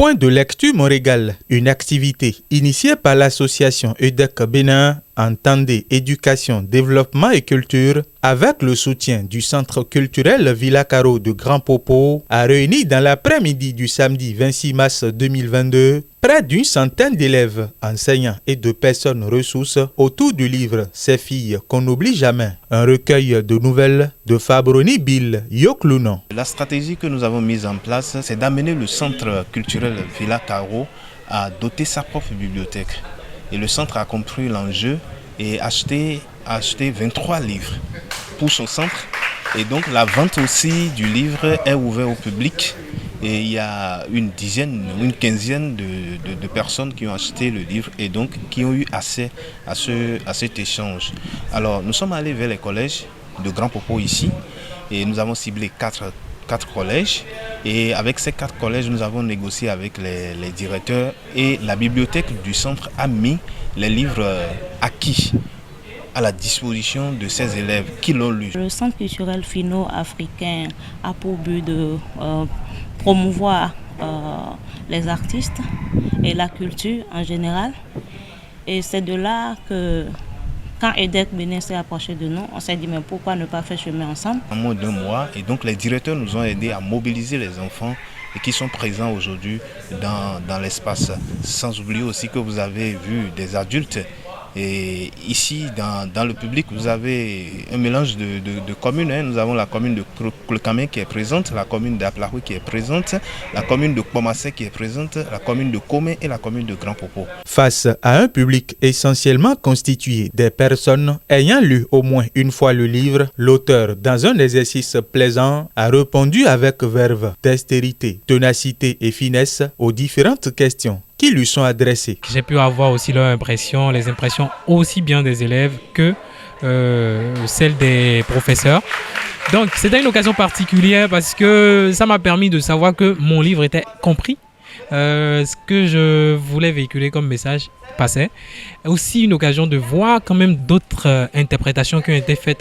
Point de lecture Montrégal, une activité initiée par l'association EDEC Bénin, Entendez Éducation, Développement et Culture, avec le soutien du Centre culturel Villa Caro de Grand Popo, a réuni dans l'après-midi du samedi 26 mars 2022 près d'une centaine d'élèves, enseignants et de personnes ressources autour du livre « Ces filles qu'on n'oublie jamais », un recueil de nouvelles de Fabroni Bill Yoklunon. La stratégie que nous avons mise en place, c'est d'amener le Centre culturel Villa Caro à doter sa propre bibliothèque. Et le centre a compris l'enjeu et a acheté 23 livres pour son centre. Et donc la vente aussi du livre est ouverte au public. Et il y a une quinzaine de personnes qui ont acheté le livre et donc qui ont eu accès à cet échange. Alors nous sommes allés vers les collèges de Grand Popo ici et nous avons ciblé quatre collèges. Et avec ces 4 collèges, nous avons négocié avec les directeurs et la bibliothèque du centre a mis les livres acquis à la disposition de ces élèves qui l'ont lu. Le Centre culturel finno-africain a pour but de promouvoir les artistes et la culture en général. Et c'est de là que, quand EDEC Bénin s'est approché de nous, on s'est dit mais pourquoi ne pas faire chemin ensemble. En moins d'1 mois, et donc les directeurs nous ont aidés à mobiliser les enfants et qui sont présents aujourd'hui dans l'espace. Sans oublier aussi que vous avez vu des adultes. Et ici, dans le public, vous avez un mélange de communes. Nous avons la commune de Klekame qui est présente, la commune d'Aplahoui qui est présente, la commune de Kpomassé qui est présente, la commune de Komé et la commune de Grand Popo. Face à un public essentiellement constitué des personnes ayant lu au moins une fois le livre, l'auteur, dans un exercice plaisant, a répondu avec verve, dextérité, ténacité et finesse aux différentes questions qui lui sont adressées. J'ai pu avoir aussi les impressions aussi bien des élèves que celles des professeurs. Donc c'était une occasion particulière parce que ça m'a permis de savoir que mon livre était compris. Ce que je voulais véhiculer comme message passait. Aussi une occasion de voir quand même d'autres interprétations qui ont été faites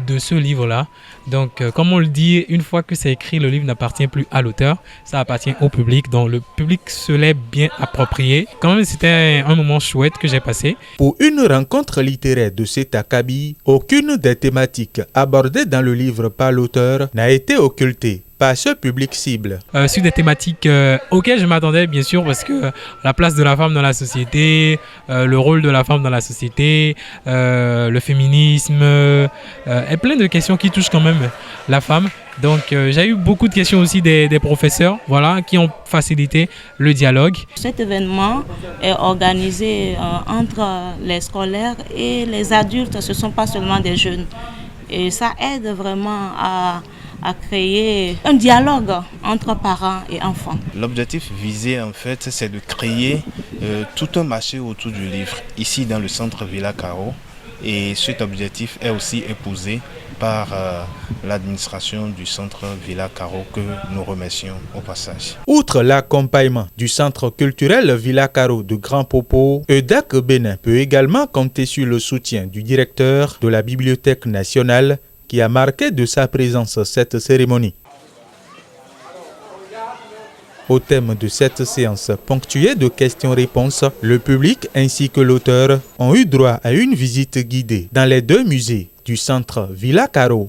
de ce livre-là. Donc, comme on le dit, une fois que c'est écrit, le livre n'appartient plus à l'auteur, ça appartient au public. Donc, le public se l'est bien approprié. Quand même, c'était un moment chouette que j'ai passé. Pour une rencontre littéraire de cet acabit, aucune des thématiques abordées dans le livre par l'auteur n'a été occultée par ce public cible. Sur des thématiques auxquelles je m'attendais bien sûr parce que la place de la femme dans la société, le rôle de la femme dans la société, le féminisme et plein de questions qui touchent quand même la femme. Donc j'ai eu beaucoup de questions aussi des professeurs qui ont facilité le dialogue. Cet événement est organisé entre les scolaires et les adultes, ce ne sont pas seulement des jeunes. Et ça aide vraiment à créer un dialogue entre parents et enfants. L'objectif visé en fait, c'est de créer tout un marché autour du livre, ici dans le centre Villa Caro. Et cet objectif est aussi épousé par l'administration du centre Villa Caro que nous remercions au passage. Outre l'accompagnement du centre culturel Villa Caro de Grand Popo, EDEC Bénin peut également compter sur le soutien du directeur de la Bibliothèque nationale qui a marqué de sa présence cette cérémonie. Au thème de cette séance ponctuée de questions-réponses, le public ainsi que l'auteur ont eu droit à une visite guidée dans les 2 musées du centre Villa Caro.